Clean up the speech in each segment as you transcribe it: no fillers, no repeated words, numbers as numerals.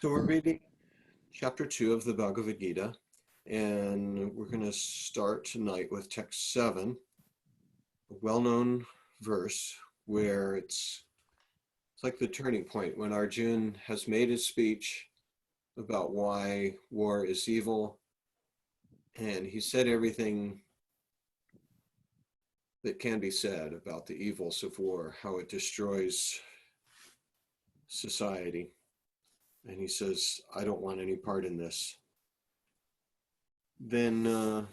So we're reading chapter 2 of the Bhagavad Gita, and we're going to start tonight with text 7, a well-known verse where it's like the turning point when Arjuna has made his speech about why war is evil, and he said everything that can be said about the evils of war, how it destroys society. And he says, I don't want any part in this. Then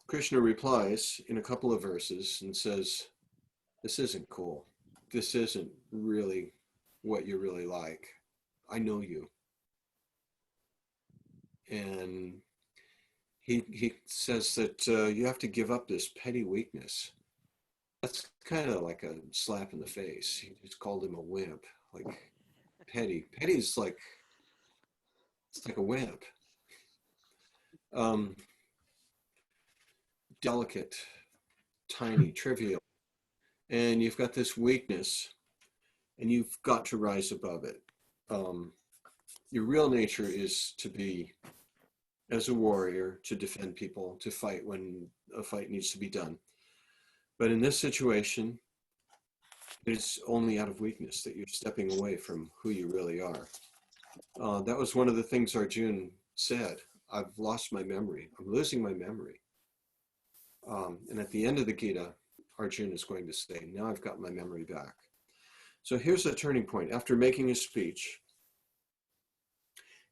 Krishna replies in a couple of verses and says, this isn't cool. This isn't really what you're really like. I know you. And he says that you have to give up this petty weakness. That's kind of like a slap in the face. He just called him a wimp, like petty. Petty is like, it's like a wimp. Delicate, tiny, trivial. And you've got this weakness and you've got to rise above it. Your real nature is to be, as a warrior, to defend people, to fight when a fight needs to be done. But in this situation, it's only out of weakness that you're stepping away from who you really are. That was one of the things Arjuna said. I've lost my memory. I'm losing my memory. And at the end of the Gita, Arjuna is going to say, now I've got my memory back. So here's a turning point. After making his speech,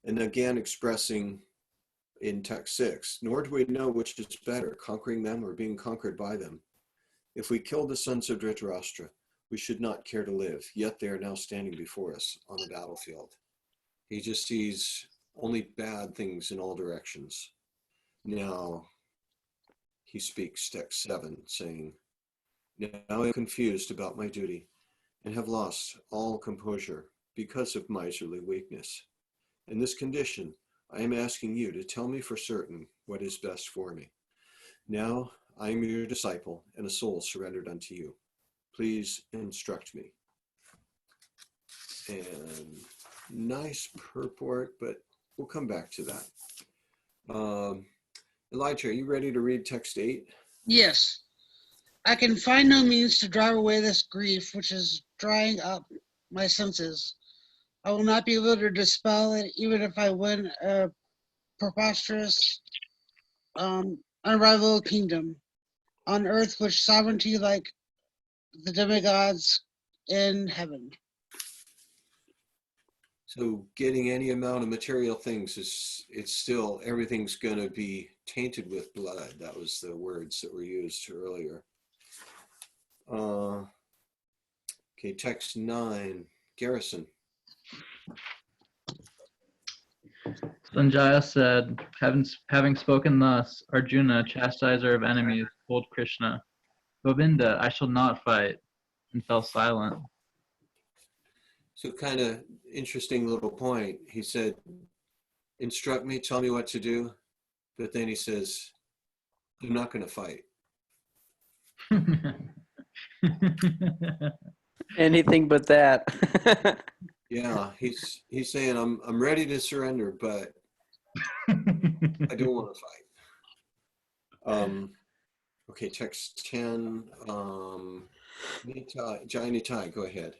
and again expressing in text 6, nor do we know which is better, conquering them or being conquered by them. If we kill the sons of Dhritarashtra, we should not care to live, yet they are now standing before us on the battlefield. He just sees only bad things in all directions. Now he speaks text 7, saying, now I am confused about my duty and have lost all composure because of miserly weakness. In this condition, I am asking you to tell me for certain what is best for me. Now I am your disciple and a soul surrendered unto you. Please instruct me. And nice purport, but we'll come back to that. Elijah, are you ready to read text 8? Yes. I can find no means to drive away this grief which is drying up my senses. I will not be able to dispel it even if I win a preposterous, unrivaled kingdom on earth with sovereignty like the demigods in heaven. So getting any amount of material things it's still, everything's going to be tainted with blood. That was the words that were used earlier. Okay, text 9, Garrison. Sanjaya said, having spoken thus, Arjuna, chastiser of enemies, told Krishna, Govinda, I shall not fight, and fell silent. So kind of interesting little point. He said, instruct me, tell me what to do. But then he says, I'm not going to fight. Anything but that. Yeah, he's saying, I'm ready to surrender, but I don't want to fight. Okay, text 10. Jai Nitai, go ahead.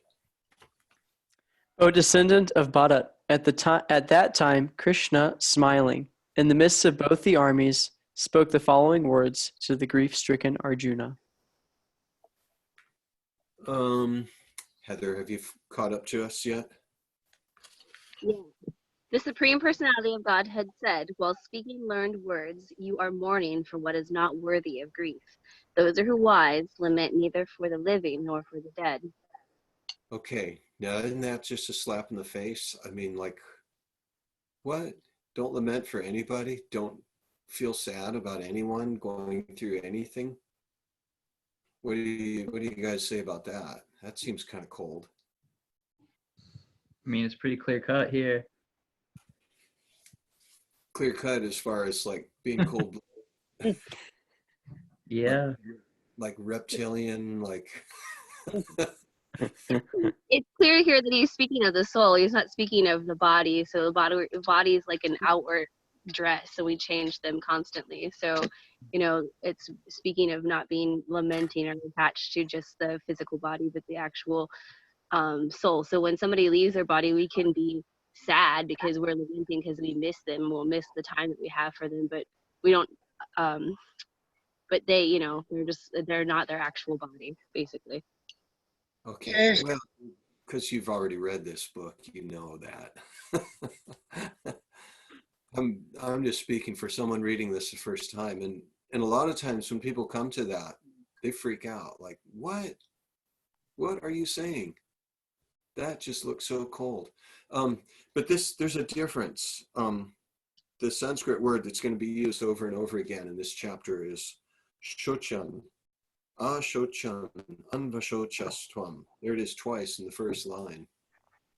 O descendant of Bharat, at that time, Krishna, smiling, in the midst of both the armies, spoke the following words to the grief-stricken Arjuna. Heather, have you caught up to us yet? Yeah. The Supreme Personality of Godhead said, while speaking learned words, you are mourning for what is not worthy of grief. Those who are wise lament neither for the living nor for the dead. Okay, now isn't that just a slap in the face? I mean, like, what? Don't lament for anybody? Don't feel sad about anyone going through anything? What do you guys say about that? That seems kind of cold. I mean, it's pretty clear cut here. Clear cut as far as like being cold. Yeah. Like reptilian, like It's clear here that he's speaking of the soul. He's not speaking of the body. So the body is like an outward dress, so we change them constantly. So, it's speaking of not being lamenting or attached to just the physical body, but the actual soul. So when somebody leaves their body, we can be sad because we're lamenting because we miss them. We'll miss the time that we have for them, but we don't. But they, they're not their actual body, basically. Okay, well, because you've already read this book, you know that. I'm just speaking for someone reading this the first time, and a lot of times when people come to that, they freak out. Like, what are you saying? That just looks so cold. But there's a difference. The Sanskrit word that's going to be used over and over again in this chapter is shochan, ashochan, anvashochastvam. There it is twice in the first line.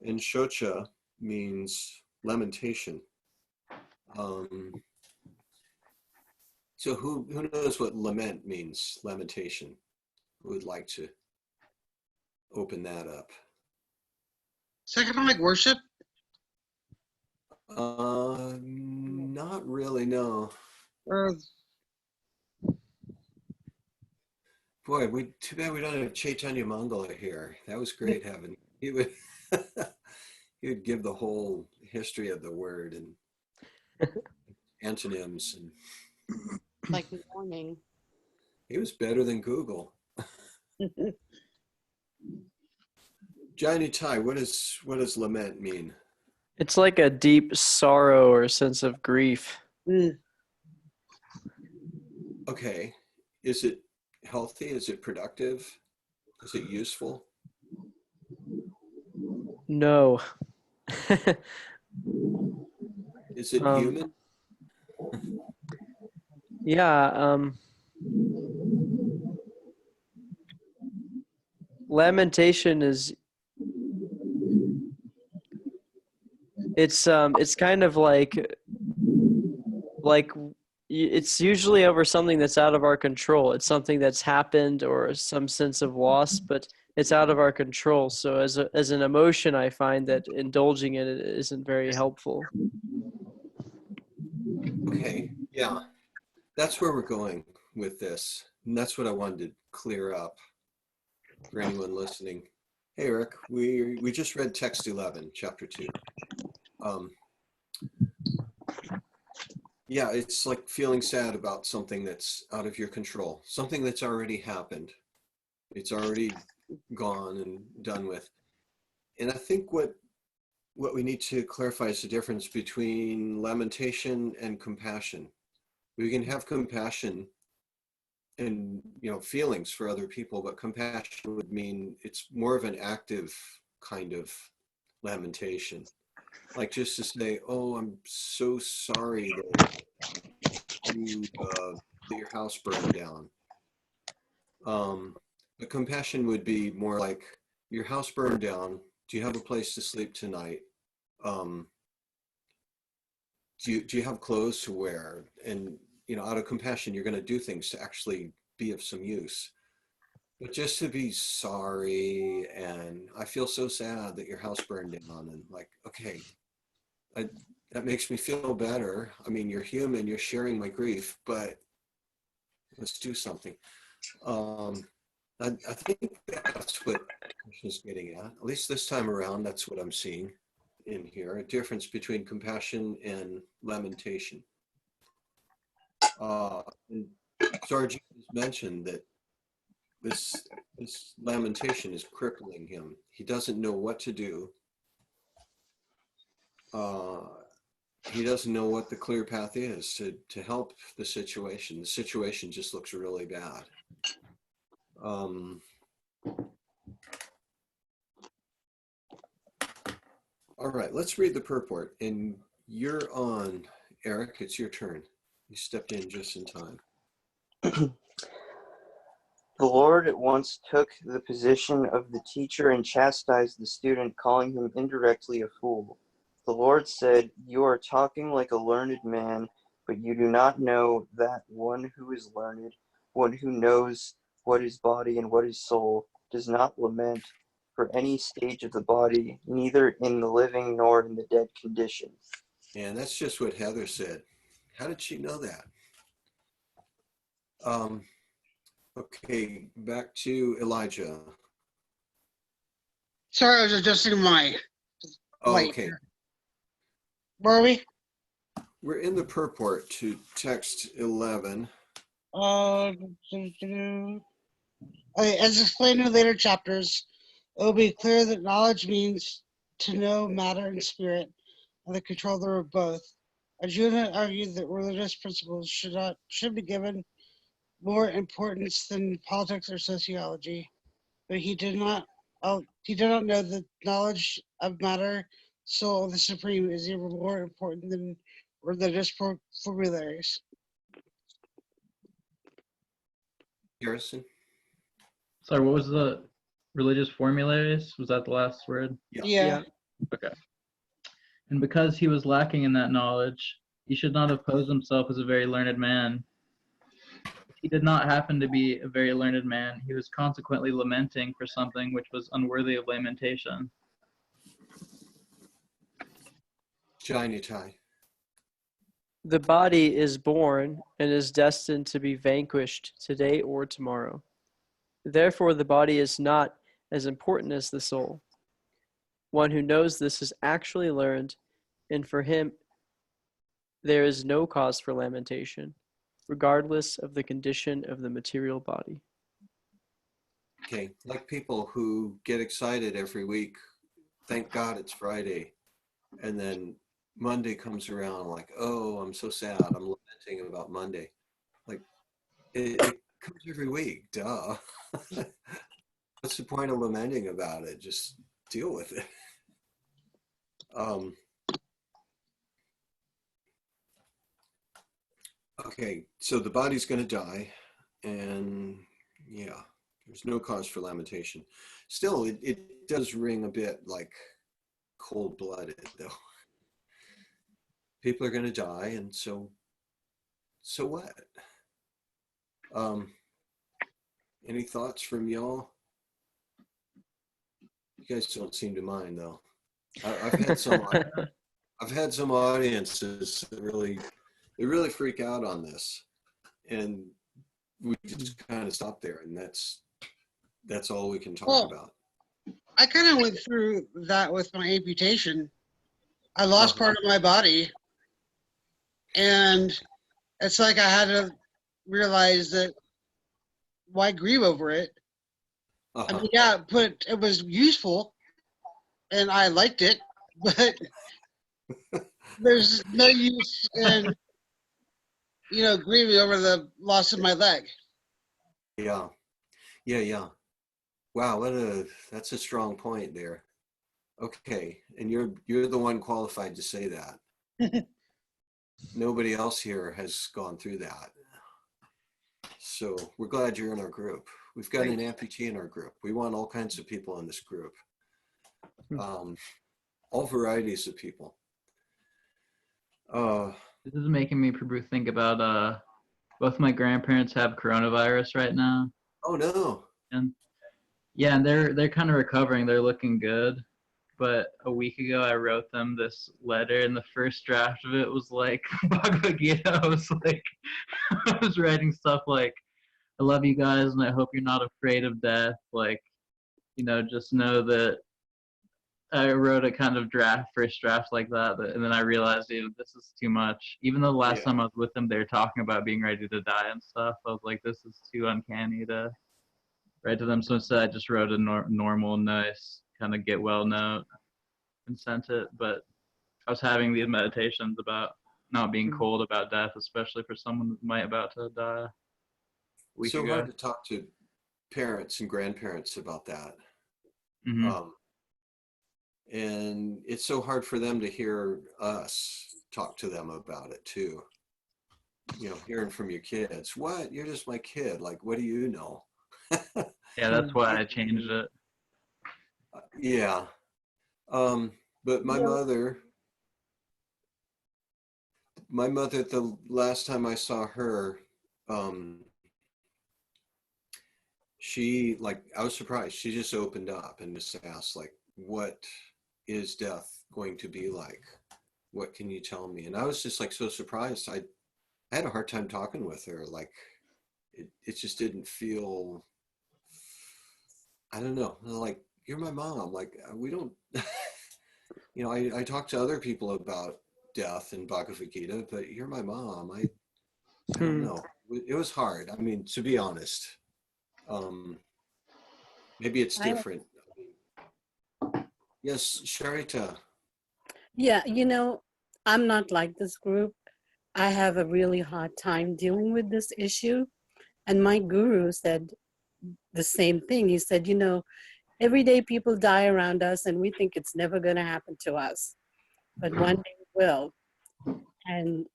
And shocha means lamentation. So who knows what lament means, lamentation? Who would like to open that up? Is that kind of like worship? Not really, no. Or Boy, too bad we don't have Chaitanya Mangala here. That was great having. He would he would give the whole history of the word and antonyms, and Like mourning. he was better than Google. Johnny Tai, what does lament mean? It's like a deep sorrow or sense of grief. Okay, is it healthy? Is it productive? Is it useful? No. Is it human? Yeah. Lamentation is. It's kind of like it's usually over something that's out of our control. It's something that's happened or some sense of loss, but it's out of our control. So as an emotion, I find that indulging in it isn't very helpful. Okay, yeah, that's where we're going with this, and that's what I wanted to clear up for anyone listening. Hey, Eric, we just read text 11, chapter 2. Yeah, it's like feeling sad about something that's out of your control, something that's already happened. It's already gone and done with. And I think what we need to clarify is the difference between lamentation and compassion. We can have compassion and feelings for other people, but compassion would mean it's more of an active kind of lamentation. Like just to say, oh, I'm so sorry that your house burned down. But compassion would be more like, your house burned down. Do you have a place to sleep tonight? Do you have clothes to wear? And out of compassion, you're going to do things to actually be of some use. But just to be sorry, and I feel so sad that your house burned down, and like, okay, that makes me feel better. I mean, you're human, you're sharing my grief, but let's do something. I think that's what Krishna's getting at least this time around. That's what I'm seeing in here, a difference between compassion and lamentation. And Sargent has mentioned that this lamentation is crippling him. He doesn't know what to do. He doesn't know what the clear path is to help the situation. The situation just looks really bad. All right, let's read the purport. And you're on, Eric. It's your turn. You stepped in just in time. The Lord at once took the position of the teacher and chastised the student, calling him indirectly a fool. The Lord said, "You are talking like a learned man, but you do not know that one who is learned, one who knows what is body and what is soul, does not lament, for any stage of the body, neither in the living nor in the dead condition. And that's just what Heather said. How did she know that? Okay, back to Elijah. Sorry, I was adjusting my Oh, light. okay. Where are we? We're in the purport to text 11. Okay, as explained in later chapters, it will be clear that knowledge means to know matter and spirit, and the control of both. Arjuna argued that religious principles should be given more importance than politics or sociology, but he did not know that knowledge of matter, soul of the supreme, is even more important than religious formularies. Harrison? Sorry, what was the religious formularies? Was that the last word? Yeah. Okay. And because he was lacking in that knowledge, he should not have posed himself as a very learned man. If he did not happen to be a very learned man, he was consequently lamenting for something which was unworthy of lamentation. Janitai. The body is born and is destined to be vanquished today or tomorrow. Therefore, the body is not as important as the soul. One who knows this is actually learned, and for him there is no cause for lamentation, regardless of the condition of the material body. Okay, like people who get excited every week, thank God it's Friday, and then Monday comes around like, oh, I'm so sad, I'm lamenting about Monday. Like, it comes every week, duh. What's the point of lamenting about it? Just deal with it. Okay, so the body's going to die, and yeah, there's no cause for lamentation. Still, it does ring a bit like cold-blooded, though. People are going to die, and so what? Any thoughts from y'all? You guys don't seem to mind, though. I've had some. I've had some audiences that really freak out on this, and we just kind of stop there, and that's all we can talk about. I kind of went through that with my amputation. I lost part of my body, and it's like I had to realize that why grieve over it. I mean, yeah, but it was useful, and I liked it, but there's no use in grieving over the loss of my leg. Yeah. Wow, that's a strong point there. Okay, and you're the one qualified to say that. Nobody else here has gone through that. So we're glad you're in our group. We've got an amputee in our group. We want all kinds of people in this group. All varieties of people. This is making me think about both my grandparents have coronavirus right now. Oh no. And yeah, and they're kind of recovering. They're looking good. But a week ago, I wrote them this letter, and the first draft of it was like Bhagavad Gita. I was like, I was writing stuff like, "I love you guys, and I hope you're not afraid of death." Like, just know that I wrote a kind of first draft like that, and then I realized, this is too much. Even though the last time I was with them, they were talking about being ready to die and stuff. I was like, this is too uncanny to write to them. So instead, I just wrote a normal, nice kind of get well note and sent it. But I was having these meditations about not being cold about death, especially for someone who might about to die. It's so hard to talk to parents and grandparents about that. Mm-hmm. And it's so hard for them to hear us talk to them about it too. Hearing from your kids, what? You're just my kid. Like, what do you know? Yeah, that's why I changed it. Yeah. But my mother, the last time I saw her, she, like, I was surprised. She just opened up and just asked, like, what is death going to be like? What can you tell me? And I was just like so surprised. I had a hard time talking with her. Like, it just didn't feel, I don't know, like, you're my mom. Like, we don't, you know, I talk to other people about death and Bhagavad Gita, but you're my mom. I don't know. It was hard. I mean, to be honest, um, maybe it's I, different. Yes, Sharita. yeah, I'm not like this group. I have a really hard time dealing with this issue. And my guru said the same thing. He said, every day people die around us and we think it's never going to happen to us, but one day it will. And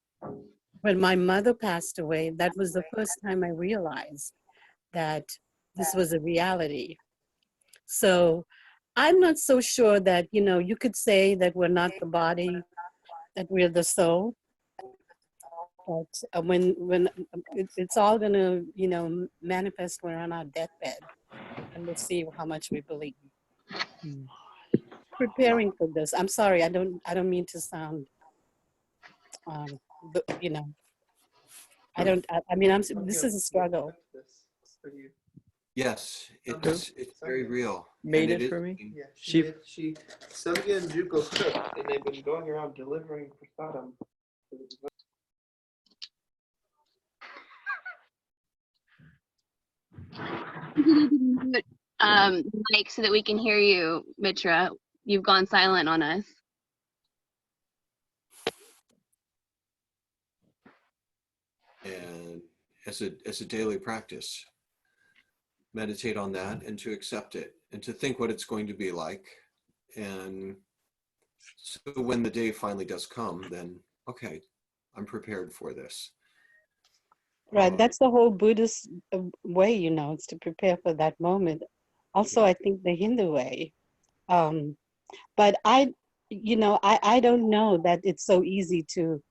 when my mother passed away, that was the first time I realized that this was a reality. So I'm not so sure that, you could say that we're not the body, that we're the soul. But when it's all going to, manifest when we're on our deathbed, and we'll see how much we believe. Yeah. Preparing for this. I'm sorry, I don't mean to sound, um, you know, I mean, this is a struggle. Yes, it's very real. Made And it for me. Yeah, She- did. Sylvia and Juko cooked, and they've been going around delivering prasadam. Mike, so that we can hear you, Mitra. You've gone silent on us. And as a daily practice, meditate on that and to accept it and to think what it's going to be like. And so when the day finally does come, then, okay, I'm prepared for this. Right, that's the whole Buddhist way, it's to prepare for that moment. Also, I think the Hindu way. But I don't know that it's so easy to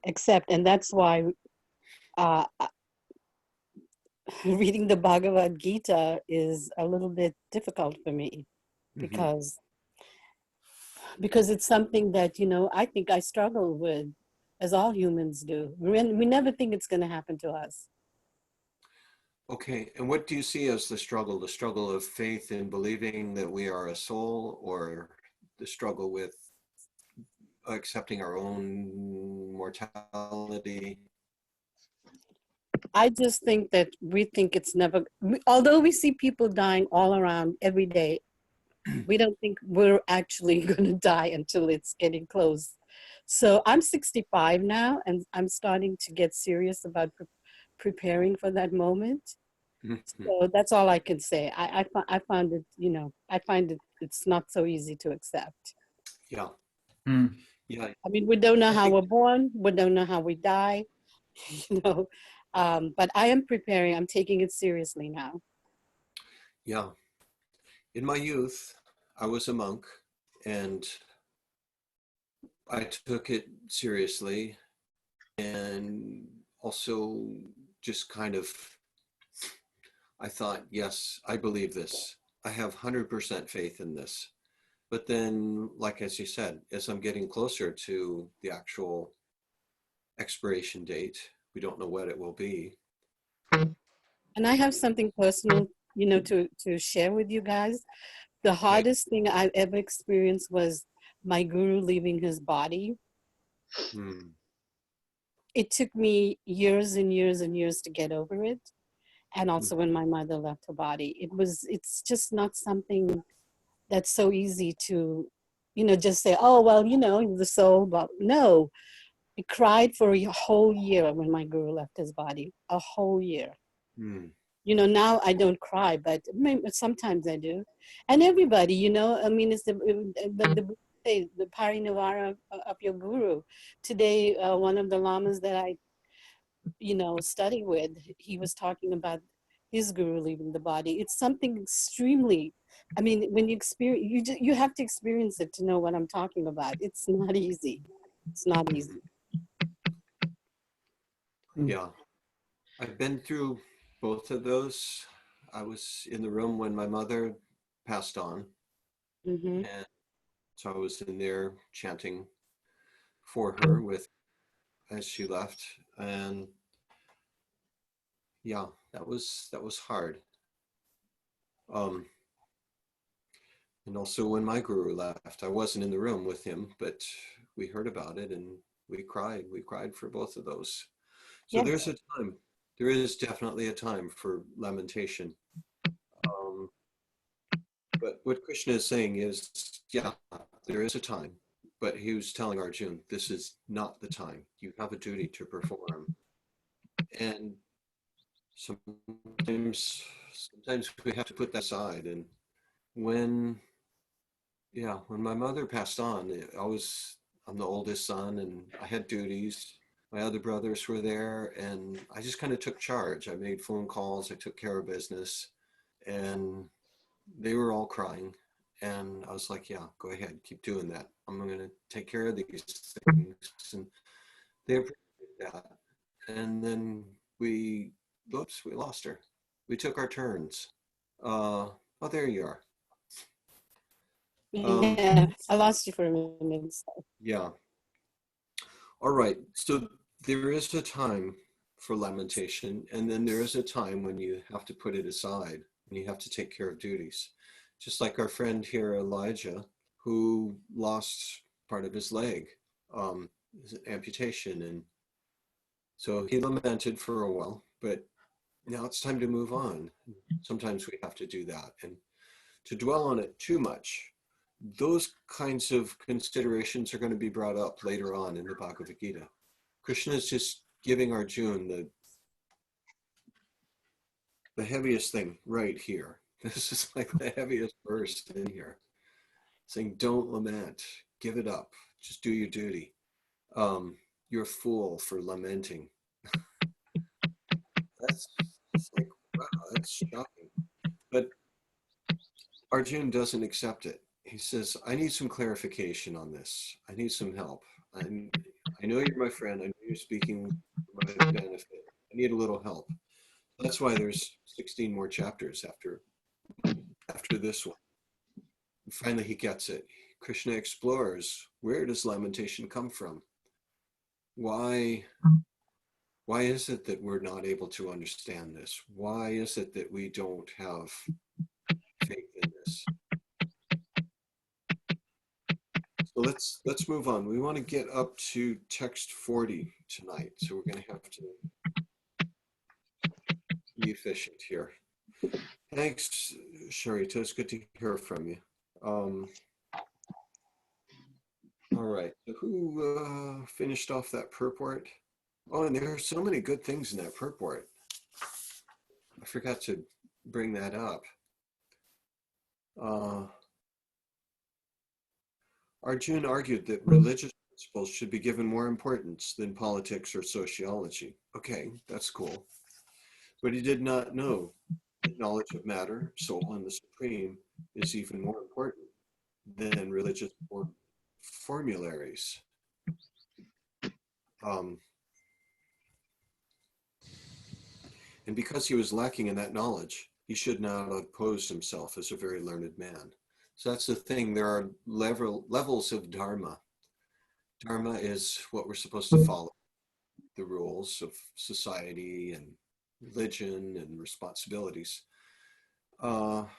accept. And that's why reading the Bhagavad Gita is a little bit difficult for me because it's something that, I think I struggle with, as all humans do. We never think it's going to happen to us. Okay, and what do you see as the struggle? The struggle of faith in believing that we are a soul, or the struggle with accepting our own mortality? I just think that we think it's never, although we see people dying all around every day, we don't think we're actually going to die until it's getting close. So I'm 65 now, and I'm starting to get serious about preparing for that moment. So that's all I can say. I found it, I find it's not so easy to accept. Yeah. Yeah. I mean, we don't know how we're born. We don't know how we die, but I am preparing. I'm taking it seriously now. Yeah. In my youth, I was a monk, and I took it seriously, and also just kind of, I thought, yes, I believe this. I have 100% faith in this. But then, like as you said, as I'm getting closer to the actual expiration date, we don't know what it will be. And I have something personal, to share with you guys. The hardest thing I've ever experienced was my guru leaving his body. It took me years and years and years to get over it. And also when my mother left her body, it's just not something that's so easy to, just say, oh, well, the soul, but no. I cried for a whole year when my guru left his body, a whole year. Now I don't cry, but sometimes I do. And everybody, I mean, it's the parinirvana of your guru. Today, one of the lamas that I, study with, he was talking about his guru leaving the body. It's something extremely, I mean, when you experience, you have to experience it to know what I'm talking about. It's not easy. It's not easy. Yeah. I've been through both of those. I was in the room when my mother passed on, Mm-hmm. and so I was in there chanting for her with as she left, and yeah, that was hard. Um, and also when my guru left, I wasn't in the room with him, but we heard about it and we cried. We cried for both of those. So Yes. there's a time. There is definitely a time for lamentation. But what Krishna is saying is, yeah, there is a time. But he was telling Arjun, this is not the time. You have a duty to perform. And sometimes we have to put that aside. And when my mother passed on, I'm the oldest son and I had duties. My other brothers were there and I just kind of took charge. I made phone calls, I took care of business, and they were all crying. And I was like, yeah, go ahead, keep doing that. I'm going to take care of these things. And they appreciated that. And then we lost her. We took our turns. Oh, there you are. Yeah, I lost you for a minute. Yeah. All right. So there is a time for lamentation, and then there is a time when you have to put it aside, and you have to take care of duties. Just like our friend here, Elijah, who lost part of his leg, his amputation. And so he lamented for a while, but now it's time to move on. Sometimes we have to do that. And to dwell on it too much, those kinds of considerations are going to be brought up later on in the Bhagavad Gita. Krishna is just giving Arjuna the heaviest thing right here. This is like the heaviest verse in here, saying, don't lament, give it up, just do your duty. You're a fool for lamenting. That's like, wow, that's shocking. But Arjun doesn't accept it. He says, I need some clarification on this. I need some help. I know you're my friend. I know you're speaking for my benefit. I need a little help. That's why there's 16 more chapters after this one. And finally, he gets it. Krishna explores, where does lamentation come from? Why is it that we're not able to understand this? Why is it that we don't have faith in this? So let's move on. We want to get up to text 40 tonight, so we're going to have to be efficient here. Thanks, Sharita. It's good to hear from you. All right. So who finished off that purport? Oh, and there are so many good things in that purport. I forgot to bring that up. Arjun argued that religious principles should be given more importance than politics or sociology. Okay, that's cool. But he did not know that knowledge of matter, soul, and the supreme is even more important than religious formularies. And because he was lacking in that knowledge, he should not have posed himself as a very learned man. So that's the thing. There are levels of dharma. Dharma is what we're supposed to follow, the rules of society and religion and responsibilities. But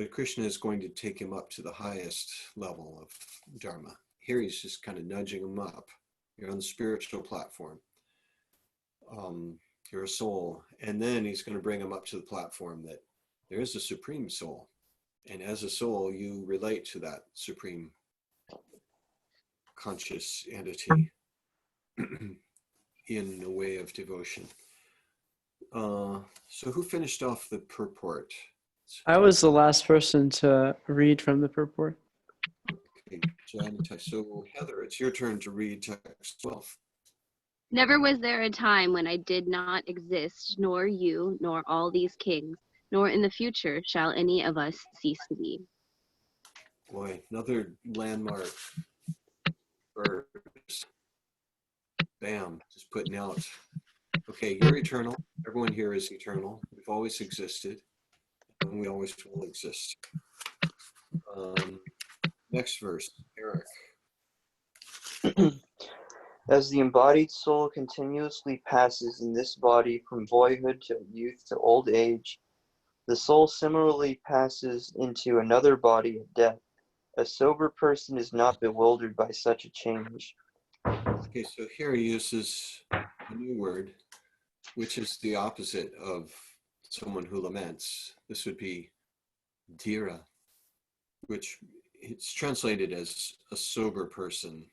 Krishna is going to take him up to the highest level of dharma. Here he's just kind of nudging him up. You're on the spiritual platform. You're a soul. And then he's going to bring him up to the platform that there is a supreme soul. And as a soul, you relate to that supreme conscious entity in a way of devotion. So who finished off the purport? I was the last person to read from the purport. Okay, so Heather, it's your turn to read text 12. Never was there a time when I did not exist, nor you, nor all these kings, nor in the future shall any of us cease to be. Boy, another landmark verse. Bam, just putting out. Okay, you're eternal. Everyone here is eternal. We've always existed, and we always will exist. Next verse, Eric. As the embodied soul continuously passes in this body from boyhood to youth to old age, the soul similarly passes into another body at death. A sober person is not bewildered by such a change. Okay, so here he uses a new word, which is the opposite of someone who laments. This would be dhira, which it's translated as a sober person,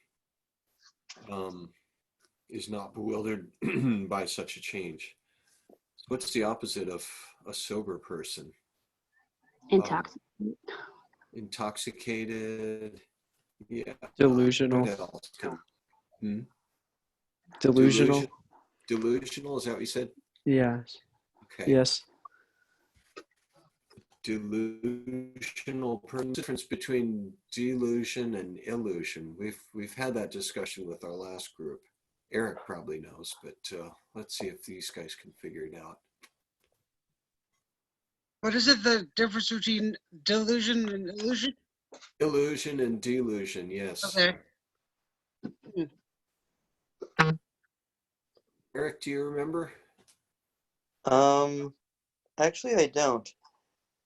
is not bewildered by such a change. What's the opposite of a sober person? Intoxicated. Intoxicated. Yeah. Delusional. What else? Delusional. Delusional, is that what you said? Yes. Okay. Yes. Delusional person. Difference between delusion and illusion. We've had that discussion with our last group. Eric probably knows, but let's see if these guys can figure it out. What is it, the difference between delusion and illusion? Illusion and delusion, yes. Okay. Eric, do you remember? Actually I don't.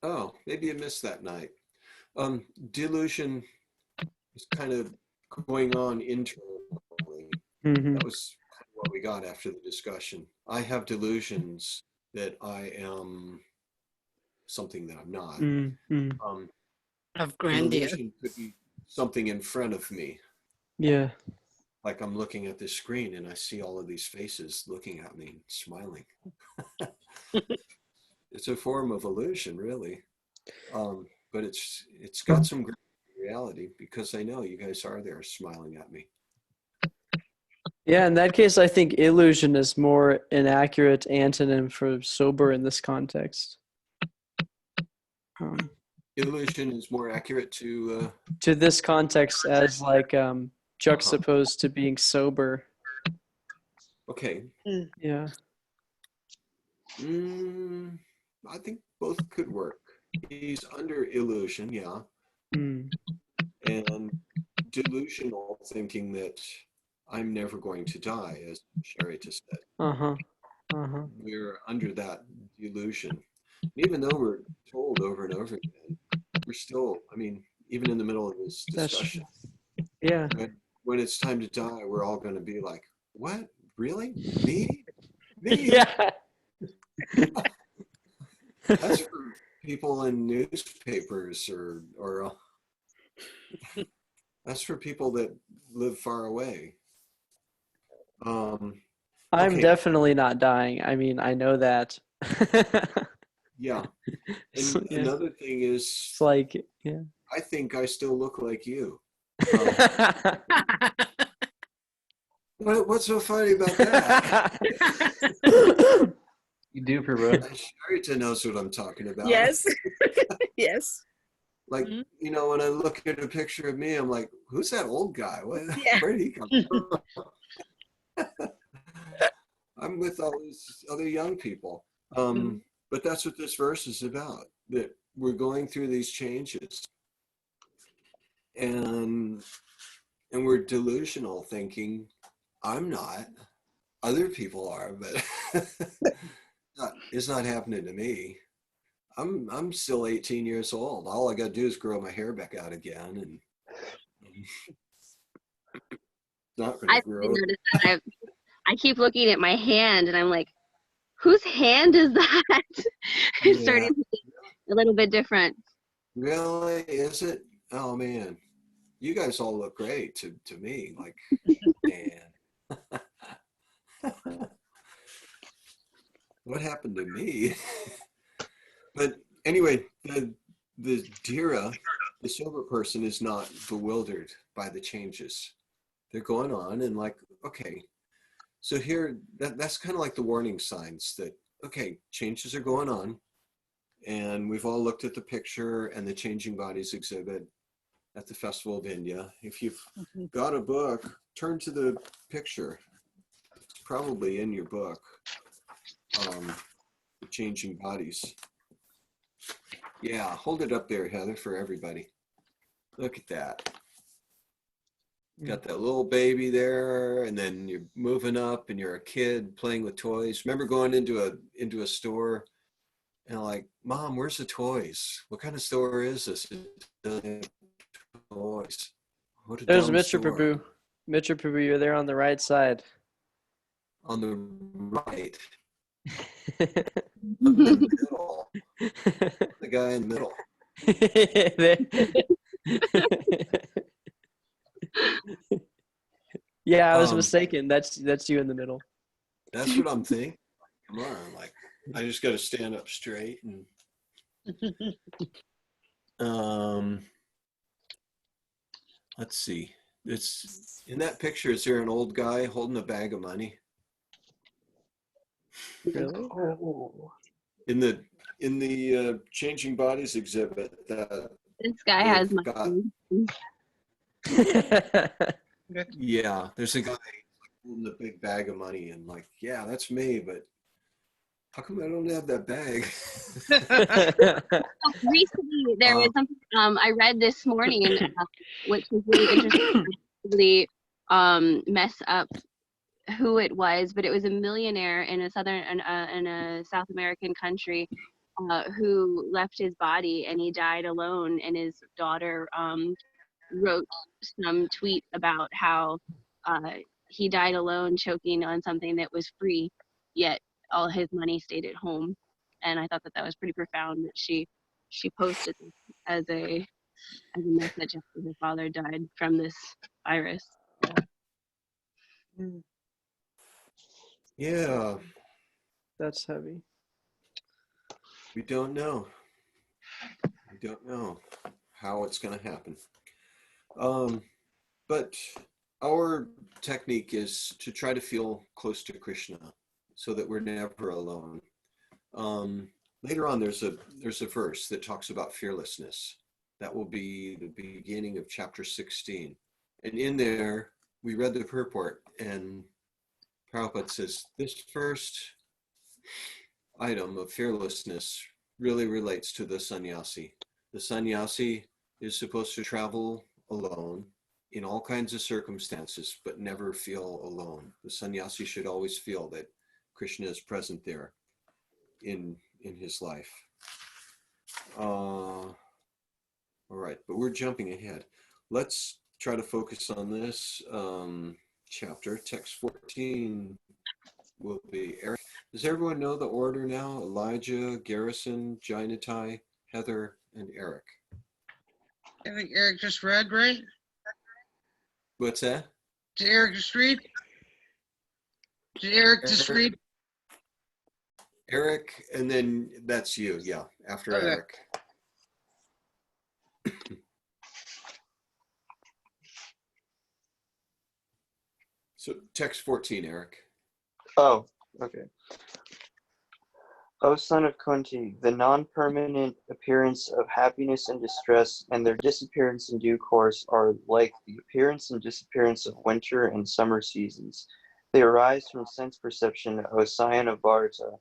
Oh, maybe you missed that night. Delusion is kind of going on internally. Mm-hmm. That was what we got after the discussion. I have delusions that I am something that I'm not. Mm-hmm. Of grandeur. Illusion could be something in front of me. Yeah. Like I'm looking at this screen and I see all of these faces looking at me, smiling. It's a form of illusion, really. But it's got some great reality because I know you guys are there smiling at me. Yeah, in that case, I think illusion is more an accurate antonym for sober in this context. Illusion is more accurate to this context as like juxtaposed to being sober. Okay. Yeah. I think both could work. He's under illusion, yeah. And delusional, thinking that I'm never going to die, as Sharita said. We're under that delusion. Even though we're told over and over again, we're still, I mean, even in the middle of this discussion, yeah. When it's time to die, we're all going to be like, what? Really? Me? Yeah. That's for people in newspapers or that's for people that live far away. I'm definitely not dying. I mean, I know that. Yeah. And another thing is, it's like, yeah. I think I still look like you. What's so funny about that? You do, Prabhu. Sharita knows what I'm talking about. Yes. Yes. Like, you know, when I look at a picture of me, I'm like, who's that old guy? Where did he come from? I'm with all these other young people. But that's what this verse is about, that we're going through these changes. And we're delusional, thinking, I'm not. Other people are, but it's not happening to me. I'm still 18 years old. All I got to do is grow my hair back out again, and not going to grow. Noticed that I keep looking at my hand, and I'm like, whose hand is that? It's starting to be a little bit different. Really? Is it? Oh man, you guys all look great to me. Like, man, what happened to me? But anyway, the dhira, the sober person, is not bewildered by the changes. They're going on and like, okay. So here, that's kind of like the warning signs that, okay, changes are going on. And we've all looked at the picture and the changing bodies exhibit at the Festival of India. If you've got a book, turn to the picture. It's probably in your book. the changing bodies. Yeah, hold it up there, Heather, for everybody. Look at that. Got that little baby there, and then you're moving up, and you're a kid playing with toys. Remember going into a store and like, Mom, where's the toys? What kind of store is this? It doesn't have toys. What a There's dumb Mr. store. Prabhu. Mr. Prabhu, you're there on the right side. On the right. I'm in the middle. The guy in the middle. Yeah, I was mistaken. That's you in the middle. That's what I'm thinking. Come on, like I just got to stand up straight and. Let's see. It's in that picture. Is there an old guy holding a bag of money? Really? Oh. In the changing bodies exhibit that This guy has they've money. got, yeah, there's a guy holding a big bag of money and like, yeah, that's me, but how come I don't have that bag? Recently, there was something I read this morning, which was really interesting. Really mess up who it was, but it was a millionaire in a South American country who left his body and he died alone. And his daughter wrote some tweet about how he died alone, choking on something that was free, yet all his money stayed at home. And I thought that was pretty profound that she posted this as a message after her father died from this virus. Yeah, That's heavy. we don't know. We don't know how it's going to happen. But our technique is to try to feel close to Krishna so that we're never alone. Later on, there's a verse that talks about fearlessness. That will be the beginning of chapter 16. And in there, we read the purport, and Prabhupada says, this first item of fearlessness really relates to the sannyasi. The sannyasi is supposed to travel alone in all kinds of circumstances, but never feel alone. The sannyasi should always feel that Krishna is present there in his life. All right, but we're jumping ahead. Let's try to focus on this chapter. Text 14 will be Eric. Does everyone know the order now? Elijah, Garrison, Jainatai, Heather, and Eric. I think Eric just read, right? What's that? Did Eric just read? Did Eric just read? Eric, and then that's you, yeah, after Okay. Eric. So text 14, Eric. Oh, okay. O son of Kunti, the non-permanent appearance of happiness and distress and their disappearance in due course are like the appearance and disappearance of winter and summer seasons. They arise from sense perception, O scion of Bharata,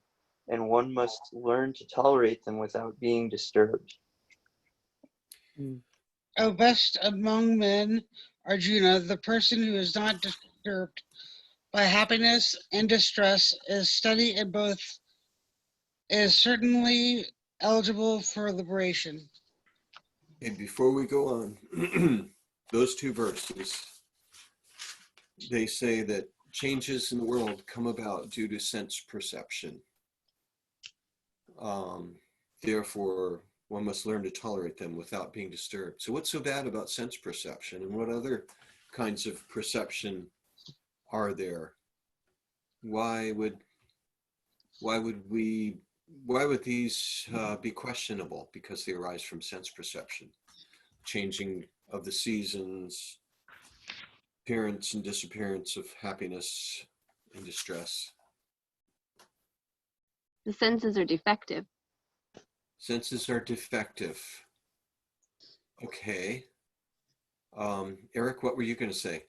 and one must learn to tolerate them without being disturbed. O best among men, Arjuna, the person who is not disturbed by happiness and distress is steady in both, is certainly eligible for liberation. And before we go on, those two verses, they say that changes in the world come about due to sense perception. Therefore, one must learn to tolerate them without being disturbed. So what's so bad about sense perception, and what other kinds of perception are there? Why would these be questionable? Because they arise from sense perception, changing of the seasons, appearance and disappearance of happiness and distress. The senses are defective. Senses are defective. Okay. Eric, what were you going to say?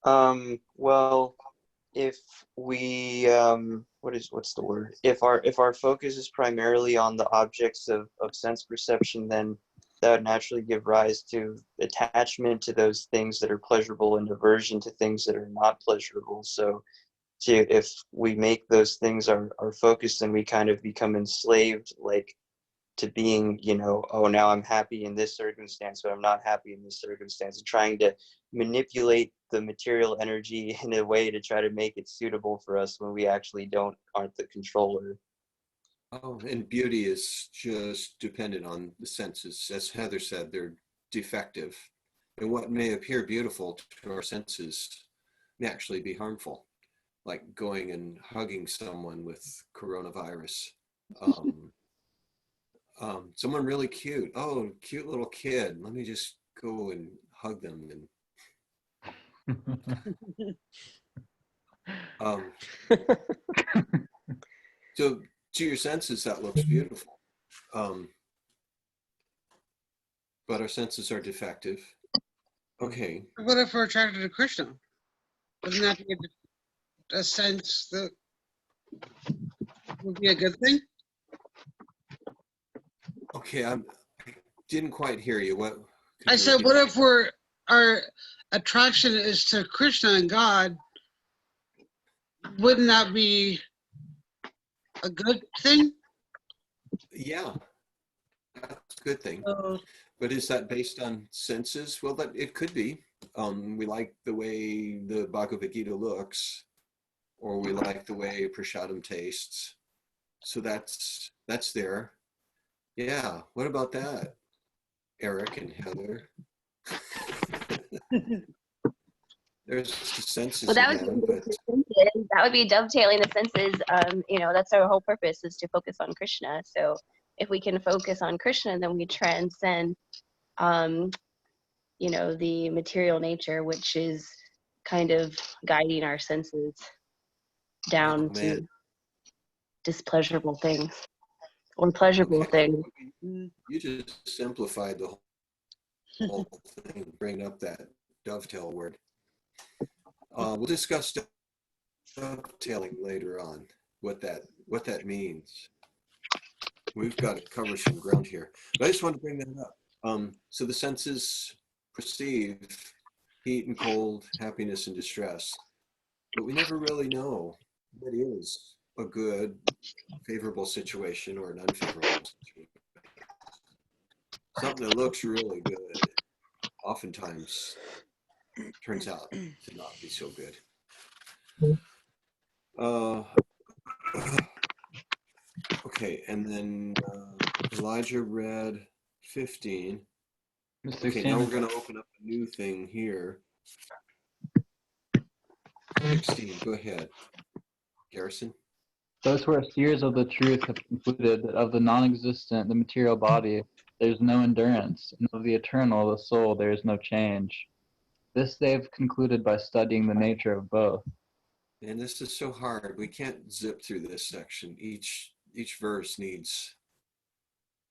Well, if we what's the word, if our focus is primarily on the objects of sense perception, then that would naturally give rise to attachment to those things that are pleasurable and aversion to things that are not pleasurable. So if we make those things our focus, then we kind of become enslaved, like, to being, oh, now I'm happy in this circumstance, but I'm not happy in this circumstance, and trying to manipulate the material energy in a way to try to make it suitable for us when we actually aren't the controller. Oh, and beauty is just dependent on the senses. As Heather said, they're defective. And what may appear beautiful to our senses may actually be harmful, like going and hugging someone with coronavirus. Someone really cute. Oh, cute little kid. Let me just go and hug them. And so to your senses, that looks beautiful. But our senses are defective. Okay. What if we're attracted to Krishna? Wouldn't that be a sense that would be a good thing? Okay, I didn't quite hear you. What? I said, what if our attraction is to Krishna and God? Wouldn't that be a good thing? Yeah, that's a good thing. Uh, But is that based on senses? Well, that it could be. We like the way the Bhagavad Gita looks, or we like the way prasadam tastes. So that's there. Yeah. What about that, Eric and Heather? There's the senses. Well, that would be dovetailing the senses. That's our whole purpose, is to focus on Krishna. So if we can focus on Krishna, then we transcend, the material nature, which is kind of guiding our senses down to displeasurable things or pleasurable things. You just simplified the whole thing, bringing up that dovetail word. We'll discuss dovetailing later on, what that means. We've got to cover some ground here, but I just want to bring that up. So the senses perceive heat and cold, happiness and distress, but we never really know what is a good, favorable situation or an unfavorable situation. Something that looks really good oftentimes turns out to not be so good. Okay, and then Elijah read 15. Okay, now we're going to open up a new thing here. 16, go ahead. Garrison? Those who are seers of the truth have concluded that of the non-existent, the material body, there is no endurance, and of the eternal, the soul, there is no change. This they have concluded by studying the nature of both. And this is so hard. We can't zip through this section. Each verse needs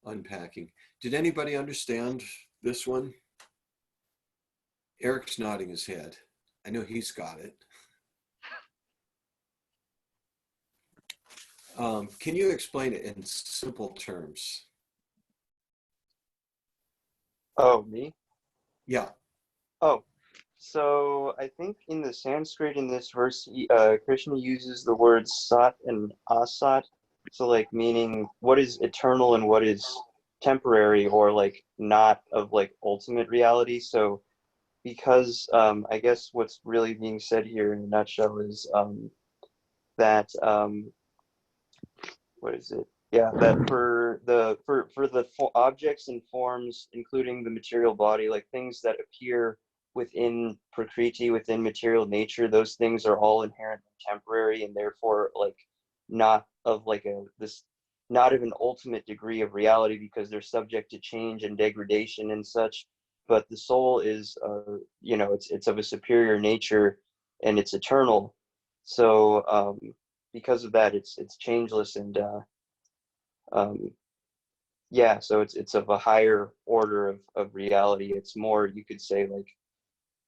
unpacking. Did anybody understand this one? Eric's nodding his head. I know he's got it. Can you explain it in simple terms? Oh, me? Yeah. Oh, so I think in the Sanskrit in this verse, Krishna uses the words sat and asat. So like meaning what is eternal and what is temporary, or like not of like ultimate reality. So because I guess what's really being said here in a nutshell is that what is it? Yeah, that for the objects and forms, including the material body, like things that appear within prakriti, within material nature, those things are all inherently temporary, and therefore like not of like not of an ultimate degree of reality, because they're subject to change and degradation and such. But the soul is it's of a superior nature, and it's eternal. So because of that, it's changeless, and so it's of a higher order of reality. It's more, you could say, like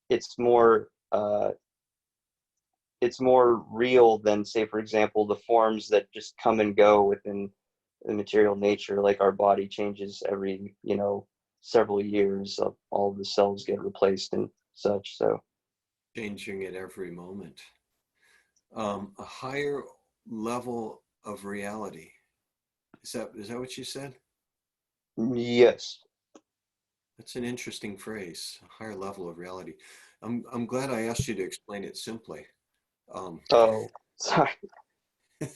it's more it's more real than, say, for example, the forms that just come and go within the material nature. Like our body changes every, several years. All the cells get replaced and such. So Changing at every moment. A higher level of reality. Is that what you said? yes. That's an interesting phrase, a higher level of reality. I'm glad I asked you to explain it simply. Oh, sorry. In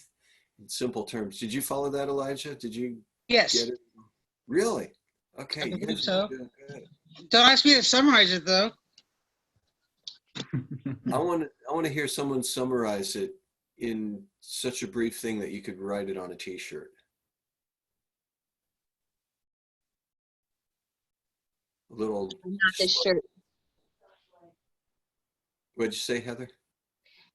simple terms. Did you follow that, Elijah? Did you Yes, get it? Really? I Okay, you believe guys so. are doing good. Don't ask me to summarize it though. I want to hear someone summarize it in such a brief thing that you could write it on a t-shirt. A little. Not this shirt. What'd you say, Heather?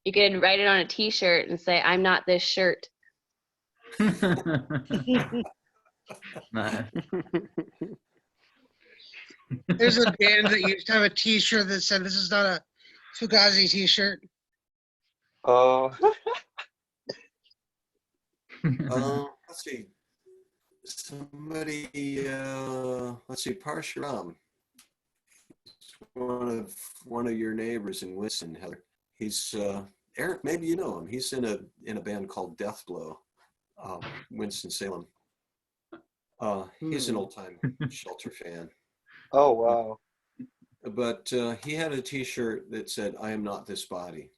You could write it on a t-shirt and say, "I'm not this shirt." Nice. There's a band that used to have a T-shirt that said, "This is not a Fugazi T-shirt." Oh, Let's see. Somebody, let's see, Parshuram. One of your neighbors in Winston, Heather. He's Eric. Maybe you know him. He's in a band called Death Blow, Winston Salem. He's an old time Shelter fan. oh, wow. But he had a T-shirt that said, "I am not this body,"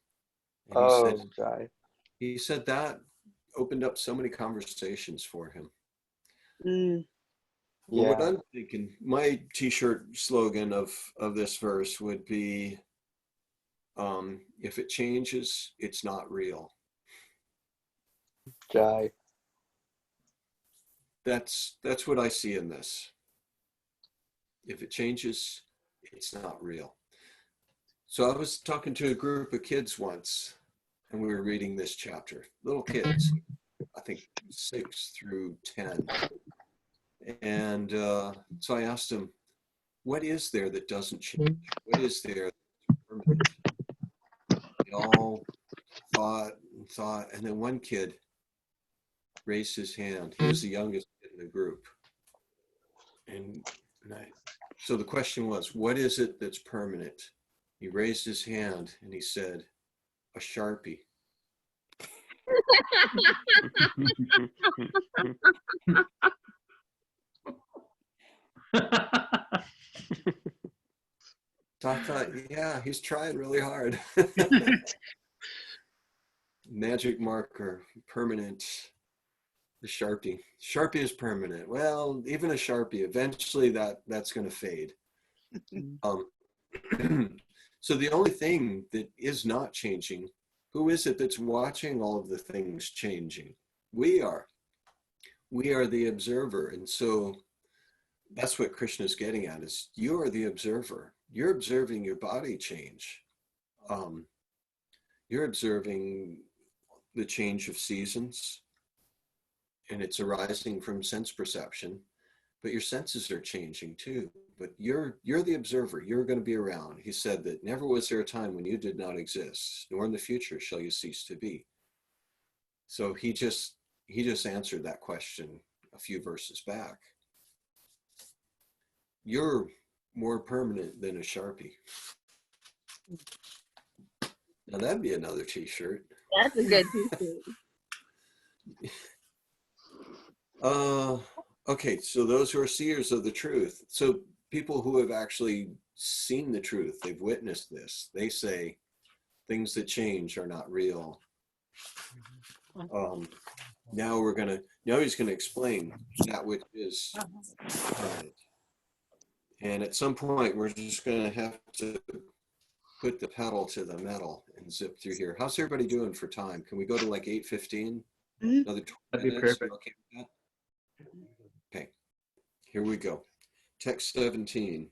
and Oh, Jai. he said that opened up so many conversations for him. Well, what Yeah. I'm thinking, my T-shirt slogan of this verse would be, "If it changes, it's not real." Jai. That's what I see in this. If it changes, it's not real. So I was talking to a group of kids once, and we were reading this chapter. Little kids, I think 6 through 10. And so I asked them, what is there that doesn't change? What is there that's permanent? They all thought, and then one kid raised his hand. He was the youngest in the group. So the question was, what is it that's permanent? He raised his hand and he said, a Sharpie. So I thought, yeah, he's trying really hard. Magic marker, permanent, the Sharpie. Sharpie is permanent. Well, even a Sharpie, eventually that's going to fade. So the only thing that is not changing, who is it that's watching all of the things changing? We are. We are the observer. And so that's what Krishna is getting at, is you are the observer. You're observing your body change. You're observing the change of seasons, and it's arising from sense perception, but your senses are changing too. But you're the observer. You're going to be around. He said that never was there a time when you did not exist, nor in the future shall you cease to be. So he just answered that question a few verses back. You're more permanent than a Sharpie. Now that'd be another t-shirt. That's a good t-shirt. Okay, so those who are seers of the truth. So people who have actually seen the truth, they've witnessed this. They say things that change are not real. Now he's gonna explain that which is permanent. And at some point, we're just gonna have to put the pedal to the metal and zip through here. How's everybody doing for time? Can we go to like 8:15? Another 20 That'd be minutes? perfect. You okay with that? Okay, here we go. Text 17.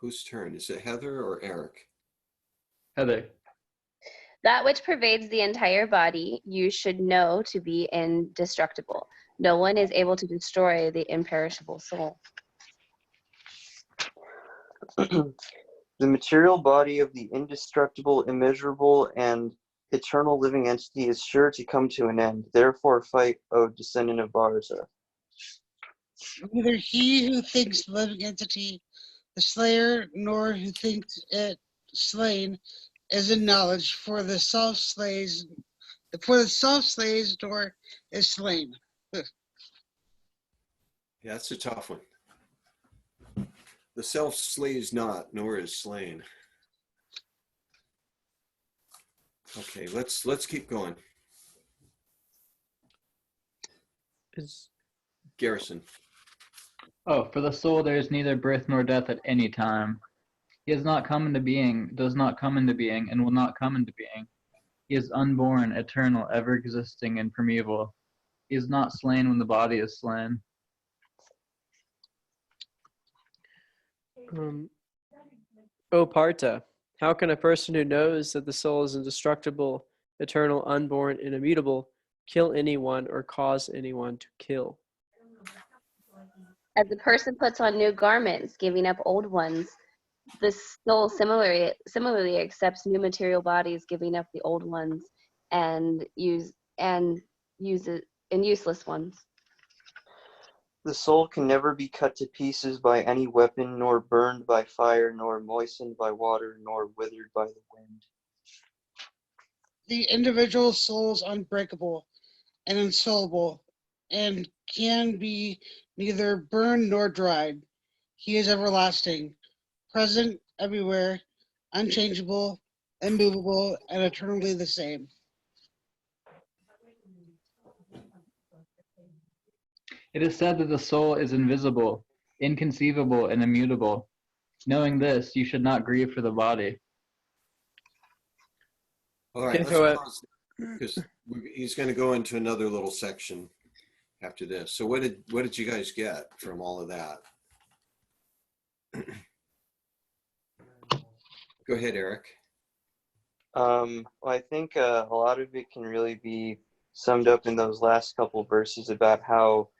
Whose turn? Is it Heather or Eric? Heather. That which pervades the entire body, you should know to be indestructible. No one is able to destroy the imperishable soul. The material body of the indestructible, immeasurable, and eternal living entity is sure to come to an end. Therefore fight, O descendant of Bharata. Neither he who thinks the living entity the slayer, nor who thinks it slain, is in knowledge, for the self slays, nor is slain. Yeah, that's a tough one. The self slays not, nor is slain. Okay, let's keep going. Garrison. Oh, for the soul there is neither birth nor death at any time. He has not come into being, does not come into being, and will not come into being. He is unborn, eternal, ever existing, and primeval. He is not slain when the body is slain. O Partha, how can a person who knows that the soul is indestructible, eternal, unborn, and immutable kill anyone or cause anyone to kill? As a person puts on new garments, giving up old ones, the soul similarly accepts new material bodies, giving up the old ones and useless ones. The soul can never be cut to pieces by any weapon, nor burned by fire, nor moistened by water, nor withered by the wind. The individual soul is unbreakable and insoluble, and can be neither burned nor dried. He is everlasting, present everywhere, unchangeable, immovable, and eternally the same. It is said that the soul is invisible, inconceivable, and immutable. Knowing this, you should not grieve for the body. All right, let's pause because he's going to go into another little section after this. So what did you guys get from all of that? Go ahead, Eric. Well, I think a lot of it can really be summed up in those last couple verses about how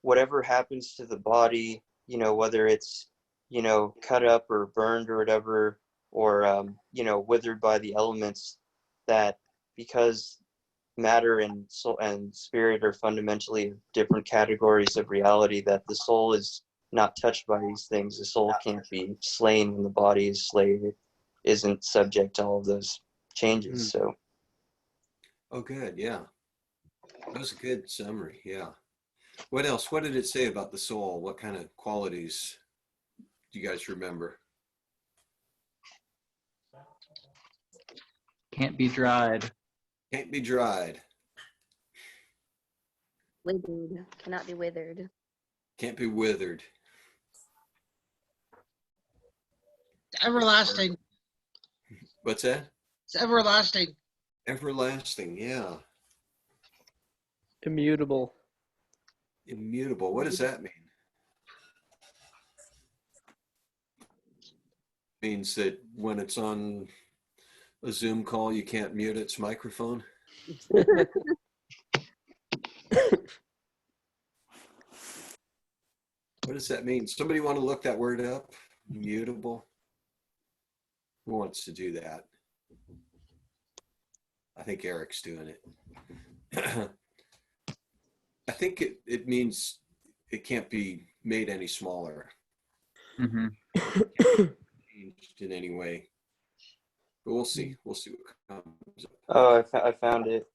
whatever happens to the body, whether it's, cut up or burned or whatever, or, withered by the elements, that because matter and soul and spirit are fundamentally different categories of reality, that the soul is not touched by these things. The soul can't be slain when the body is slain. It isn't subject to all of those changes. So. Oh, good. Yeah. That was a good summary. Yeah. What else? What did it say about the soul? What kind of qualities do you guys remember? Can't be dried. Can't be dried. Withered. Cannot be withered. Can't be withered. Everlasting. What's that? It's everlasting. Everlasting. Yeah. Immutable. Immutable. What does that mean? Means that when it's on a Zoom call, you can't mute its microphone? What does that mean? Somebody want to look that word up? Immutable? Who wants to do that? I think Eric's doing it. I think it means it can't be made any smaller. Mm-hmm. Changed in any way. But we'll see. We'll see what comes up. Oh, I found it.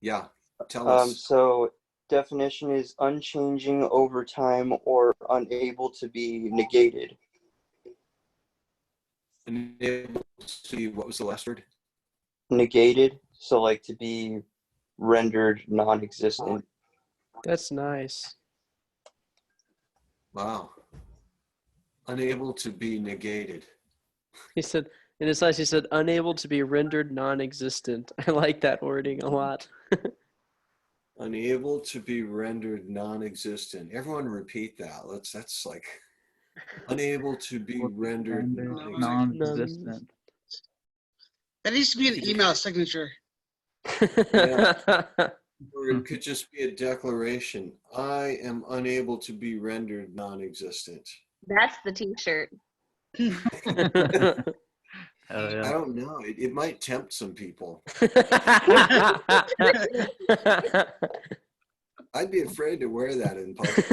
Yeah. Tell us. So definition is unchanging over time or unable to be negated. Unable to be, what was the last word? Negated. So like to be rendered non-existent. That's nice. Wow. Unable to be negated. He said, in his slides, he said, unable to be rendered non-existent. I like that wording a lot. Unable to be rendered non-existent. Everyone repeat that. That's like unable to be rendered non-existent. That needs to be an email signature. Yeah. Or it could just be a declaration. I am unable to be rendered non-existent. That's the t-shirt. Hell yeah. I don't know. It might tempt some people. I'd be afraid to wear that in public.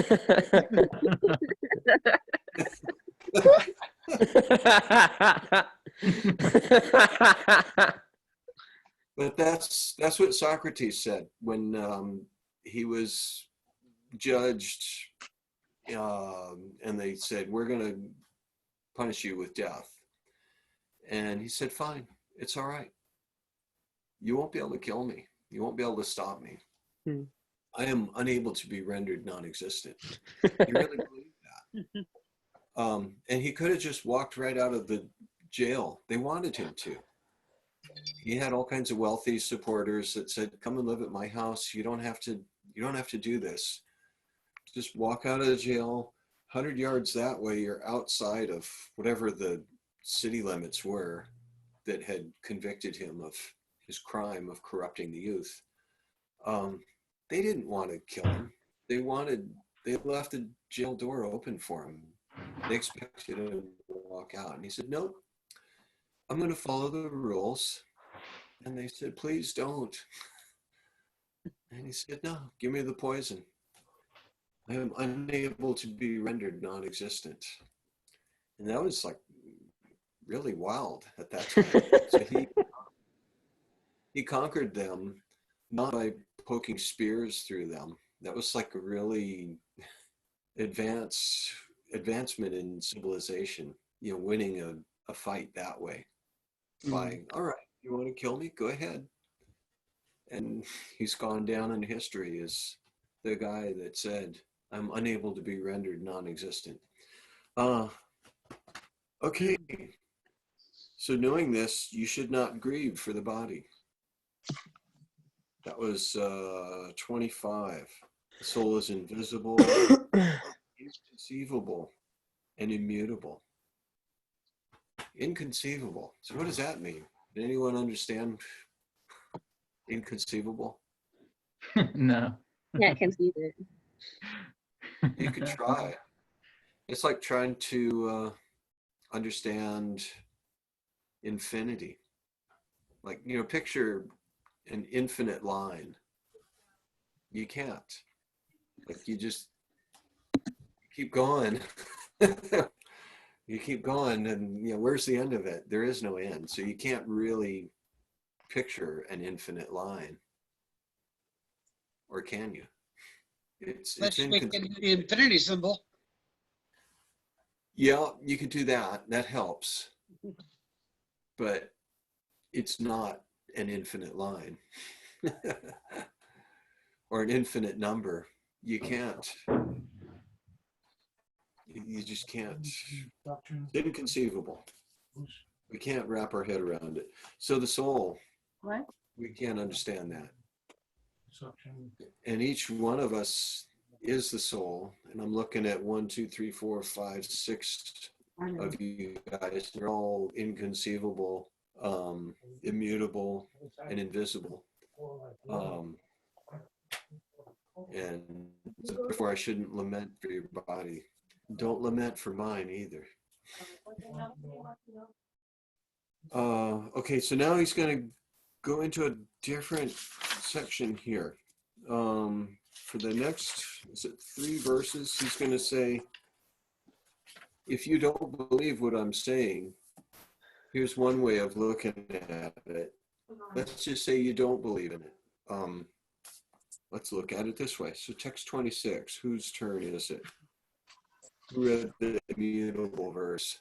But that's what Socrates said when he was judged, and they said, "We're going to punish you with death." And he said, "Fine, it's all right. You won't be able to kill me. You won't be able to stop me. I am unable to be rendered non-existent." You really believe that? And he could have just walked right out of the jail. They wanted him to. He had all kinds of wealthy supporters that said, "Come and live at my house. You don't have to do this. Just walk out of the jail. 100 yards that way, you're outside of whatever the city limits were that had convicted him of his crime of corrupting the youth." They didn't want to kill him. They left the jail door open for him. They expected him to walk out. And he said, "Nope, I'm going to follow the rules." And they said, "Please don't." And he said, "No, give me the poison. I am unable to be rendered non-existent." And that was like really wild at that time. So he conquered them not by poking spears through them. That was like a really advancement in civilization, winning a fight that way. By, "All right, you want to kill me? Go ahead." And he's gone down in history as the guy that said, "I'm unable to be rendered non-existent." Okay. So knowing this, you should not grieve for the body. That was 25. The soul is invisible, inconceivable, and immutable. Inconceivable. So what does that mean? Did anyone understand inconceivable? No. Can't conceive it. You could try. It's like trying to understand infinity. Like, picture an infinite line. You can't. Like, you just keep going. You keep going, and where's the end of it? There is no end. So you can't really picture an infinite line. Or can you? It's Let's make inconceivable. the infinity symbol. Yeah, you could do that. That helps. But it's not an infinite line. Or an infinite number. You can't. You just can't. It's inconceivable. We can't wrap our head around it. So the soul, we can't understand that. And each one of us is the soul. And I'm looking at 1, 2, 3, 4, 5, 6 of you guys. They're all inconceivable, immutable, and invisible. And therefore I shouldn't lament for your body. Don't lament for mine either. Okay, so now he's going to go into a different section here. For the next, 3 verses, he's going to say, if you don't believe what I'm saying, here's one way of looking at it. Let's just say you don't believe in it. Let's look at it this way. So text 26, whose turn is it? Who read the immutable verse?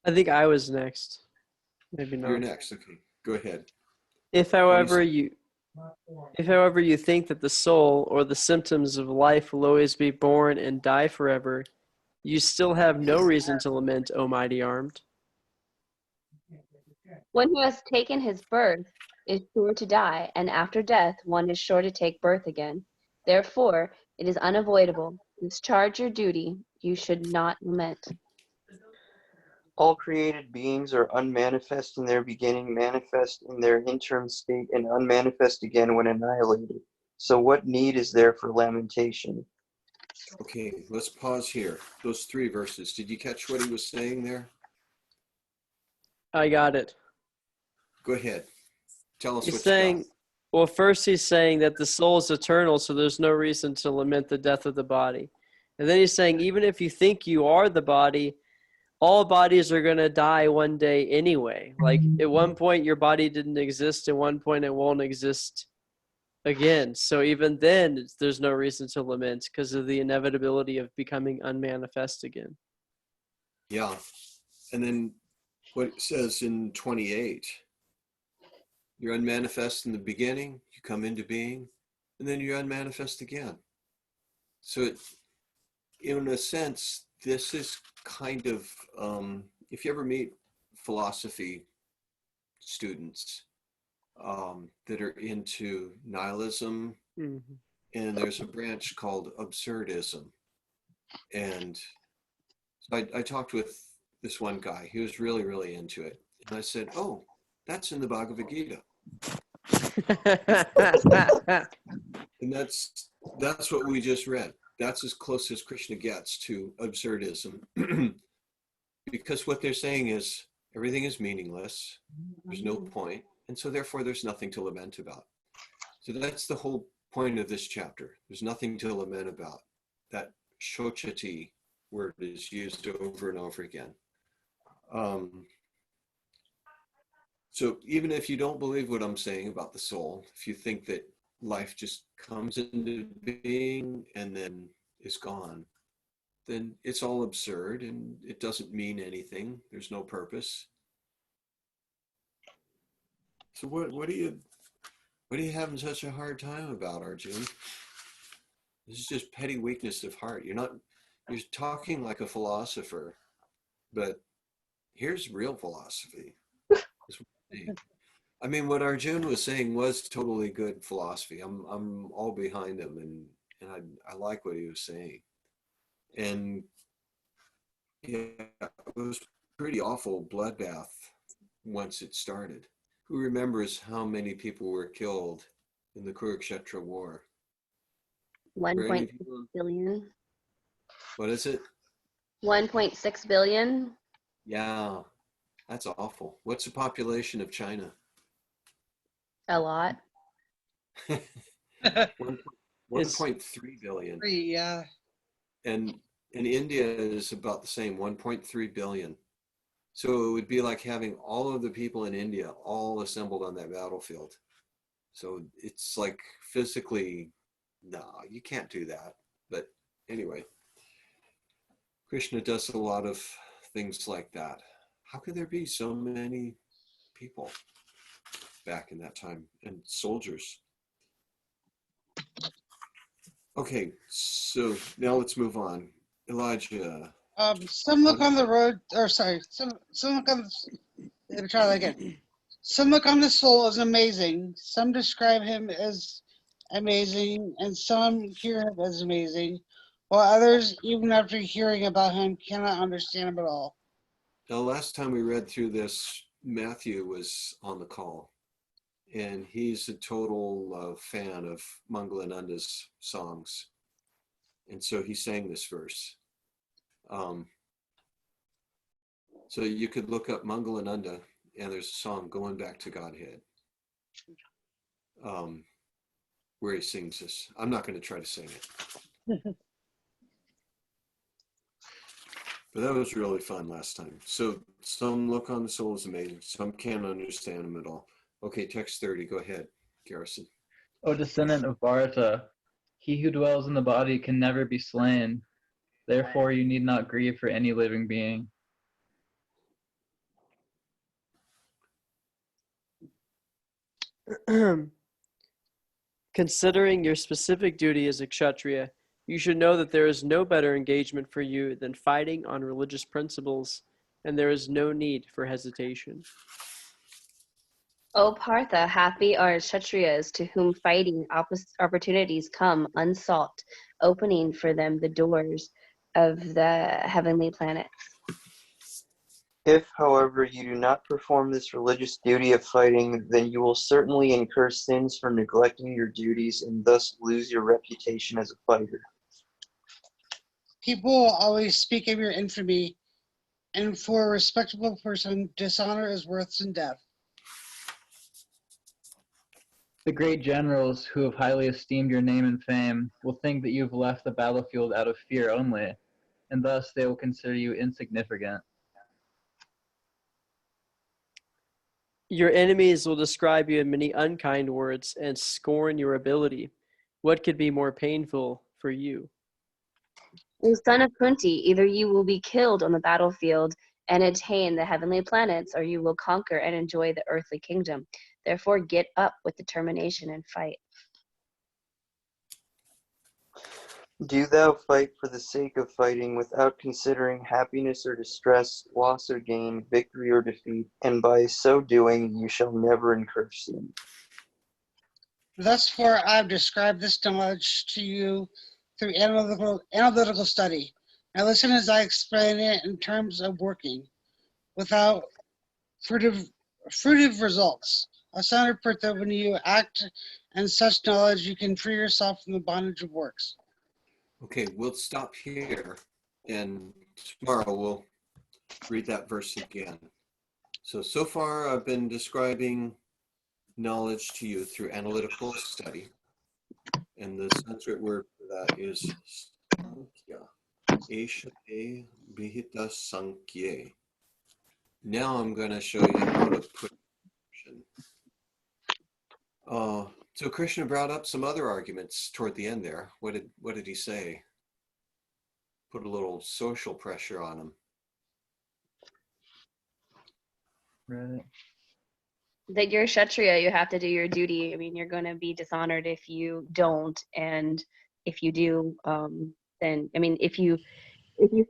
I think I was next. Maybe not. You're next. Okay, go ahead. If however you think that the soul or the symptoms of life will always be born and die forever, you still have no reason to lament, O mighty armed. One who has taken his birth is sure to die, and after death one is sure to take birth again. Therefore, it is unavoidable. Discharge your duty. You should not lament. All created beings are unmanifest in their beginning, manifest in their interim state, and unmanifest again when annihilated. So what need is there for lamentation? Okay, let's pause here. Those 3 verses. Did you catch what he was saying there? I got it. Go ahead. Tell us He's what saying, you got. well, first he's saying that the soul is eternal, so there's no reason to lament the death of the body. And then he's saying, even if you think you are the body, all bodies are going to die one day anyway. Like at one point, your body didn't exist. At one point, it won't exist again. So even then, there's no reason to lament because of the inevitability of becoming unmanifest again. Yeah. And then what it says in 28, you're unmanifest in the beginning, you come into being, and then you're unmanifest again. So in a sense, this is kind of, if you ever meet philosophy students that are into nihilism, Mm-hmm. and there's a branch called absurdism. And so I talked with this one guy, he was really, really into it. And I said, oh, that's in the Bhagavad Gita. And that's what we just read. That's as close as Krishna gets to absurdism. Because what they're saying is everything is meaningless. There's no point. And so therefore there's nothing to lament about. So that's the whole point of this chapter. There's nothing to lament about. That shochati word is used over and over again. So even if you don't believe what I'm saying about the soul, if you think that life just comes into being and then is gone, then it's all absurd and it doesn't mean anything. There's no purpose. So what are you having such a hard time about, Arjun? This is just petty weakness of heart. You're talking like a philosopher, but here's real philosophy. I mean, what Arjun was saying was totally good philosophy. I'm all behind him, and I like what he was saying. And yeah, it was pretty awful bloodbath once it started. Who remembers how many people were killed in the Kurukshetra war? 1.6 billion. What is it? 1.6 billion. Yeah, that's awful. What's the population of China? A lot. 1.3 billion. Yeah. And India is about the same, 1.3 billion. So it would be like having all of the people in India all assembled on that battlefield. So it's like physically, no, you can't do that. But anyway, Krishna does a lot of things like that. How could there be so many people back in that time and soldiers? Okay, so now let's move on. Elijah. Some look on the road, or sorry, some look on. Let me try that again. Some look on the soul as amazing. Some describe him as amazing, and some hear him as amazing, while others, even after hearing about him, cannot understand him at all. Now, last time we read through this, Matthew was on the call, and he's a total fan of Mangalananda's songs. And so he sang this verse. So you could look up Mangalananda, and there's a song, Going Back to Godhead, where he sings this. I'm not going to try to sing it. But that was really fun last time. So some look on the soul is amazing. Some can't understand them at all. Okay, text 30. Go ahead, Garrison. O descendant of Bharata, he who dwells in the body can never be slain. Therefore, you need not grieve for any living being. Considering your specific duty as a Kshatriya, you should know that there is no better engagement for you than fighting on religious principles, and there is no need for hesitation. O Partha, happy are Kshatriyas to whom fighting opportunities come unsought, opening for them the doors of the heavenly planets. If, however, you do not perform this religious duty of fighting, then you will certainly incur sins for neglecting your duties and thus lose your reputation as a fighter. People will always speak of your infamy, and for a respectable person, dishonor is worse than death. The great generals who have highly esteemed your name and fame will think that you have left the battlefield out of fear only, and thus they will consider you insignificant. Your enemies will describe you in many unkind words and scorn your ability. What could be more painful for you? O son of Kunti, either you will be killed on the battlefield and attain the heavenly planets, or you will conquer and enjoy the earthly kingdom. Therefore, get up with determination and fight. Do thou fight for the sake of fighting, without considering happiness or distress, loss or gain, victory or defeat, and by so doing you shall never incur sin. Thus far, I have described this knowledge to you through analytical study. Now listen as I explain it in terms of working, without fruitive results. A son of Pertha, when you act in such knowledge, you can free yourself from the bondage of works. Okay, we'll stop here, and tomorrow we'll read that verse again. So far I've been describing knowledge to you through analytical study, and the Sanskrit word for that is Sankhya. Eshae Bihita Sankhye. Now I'm going to show you how to put so Krishna brought up some other arguments toward the end there. What did he say? Put a little social pressure on him. Right. That you're Kshatriya, you have to do your duty. I mean, you're going to be dishonored if you don't, and if you do, then I mean, if you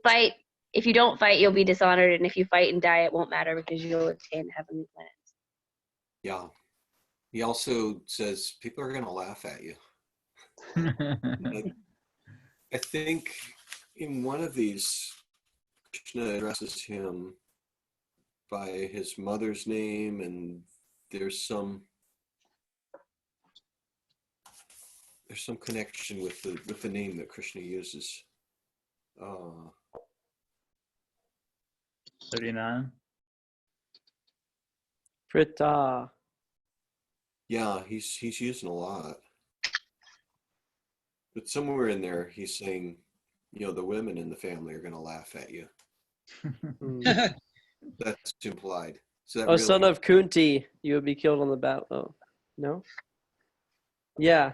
fight, if you don't fight, you'll be dishonored, and if you fight and die, it won't matter because you'll attain the heavenly planets. Yeah. He also says people are going to laugh at you. I think in one of these, Krishna addresses him by his mother's name, and there's some connection with the name that Krishna uses. 39. Prita. Yeah, he's using a lot. But somewhere in there, he's saying, the women in the family are going to laugh at you. That's implied. So that Son of Kunti, you would be killed on the battle. Oh, no? Yeah.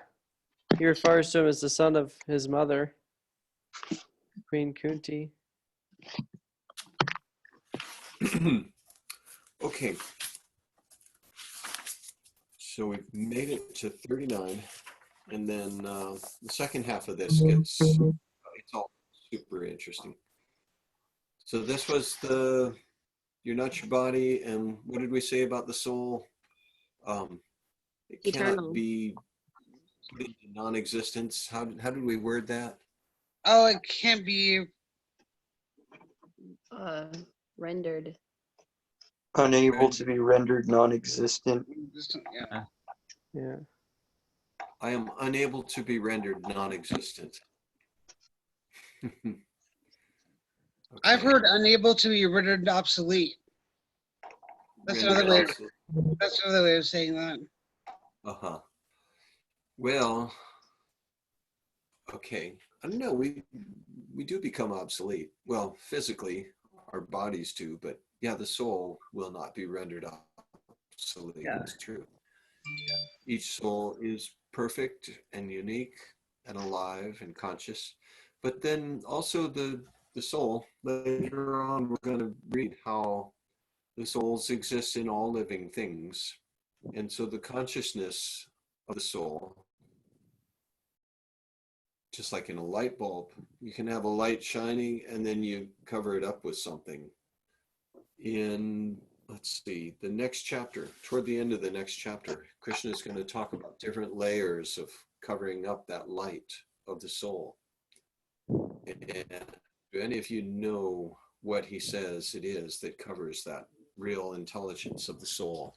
He refers to him as the son of his mother, Queen Kunti. Okay. So we've made it to 39. And then the second half of this it's all super interesting. So this was you're not your body, and what did we say about the soul? It Eternal. cannot be put into non-existence. How did we word that? Oh, it can't be Rendered. Unable to be rendered non-existent. Yeah. I am unable to be rendered non-existent. Okay. I've heard unable to be rendered obsolete. That's another way. That's another way of saying that. Uh-huh. Well, okay. I don't know. We do become obsolete. Well, physically, our bodies do, but yeah, the soul will not be rendered obsolete. Yeah. It's true. Each soul is perfect and unique and alive and conscious. But then also the soul, later on, we're going to read how the souls exist in all living things. And so the consciousness of the soul, just like in a light bulb, you can have a light shining and then you cover it up with something. In, let's see, the next chapter, toward the end of the next chapter, Krishna is going to talk about different layers of covering up that light of the soul. And do any of you know what he says it is that covers that real intelligence of the soul?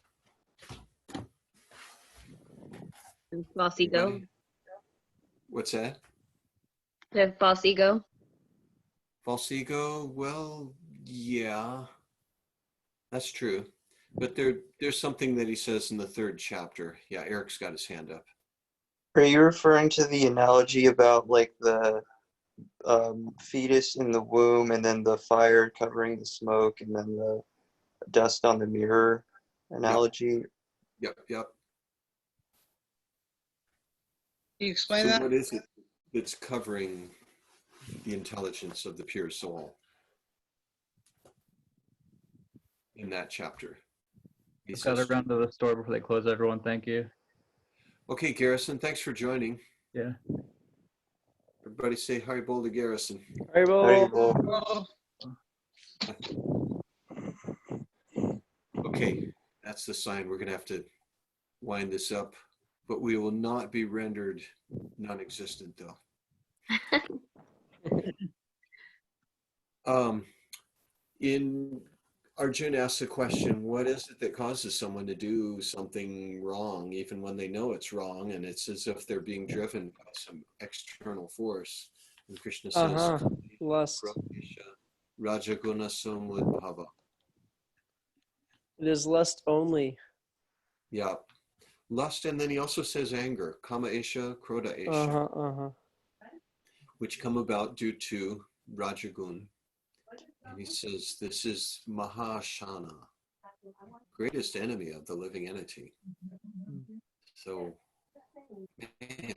False ego. What's that? The false ego. False ego, well, yeah, that's true. But there's something that he says in the 3rd chapter. Yeah, Eric's got his hand up. Are you referring to the analogy about like the fetus in the womb and then the fire covering the smoke and then the dust on the mirror analogy? Yep. Can you explain So that? what is it that's covering the intelligence of the pure soul in that chapter? He I've got to says, run to the store before they close, everyone. Thank you. okay, Garrison, thanks for joining. Yeah. Everybody say Haribol to Garrison. Haribol. Oh, Okay, that's the sign. We're going to have to wind this up, but we will not be rendered non-existent, though. In Arjuna asks the question, what is it that causes someone to do something wrong, even when they know it's wrong, and it's as if they're being driven by some external force? And Krishna says, Lust. Rajaguna samudbhava. It is lust only. Yeah. Lust, and then he also says anger, kama esha, krodha esha, which come about due to Rajagun. And he says, this is Mahashana, greatest enemy of the living entity. So, man,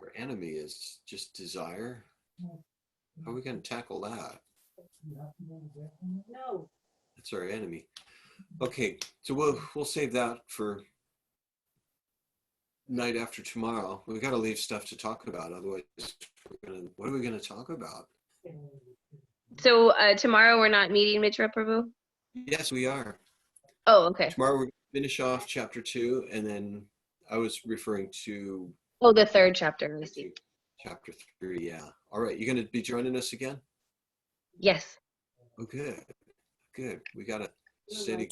our enemy is just desire. How are we going to tackle that? That's our enemy. Okay, so we'll save that for night after tomorrow. We've got to leave stuff to talk about. Otherwise, what are we going to talk about? So tomorrow we're not meeting Mitra Prabhu? Yes, we are. Oh, okay. Tomorrow we're going to finish off chapter 2, and then I was referring to... Oh, the 3rd chapter, I see. Chapter 3, yeah. All right, you going to be joining us again? Yes. Oh, good. Good. We got a steady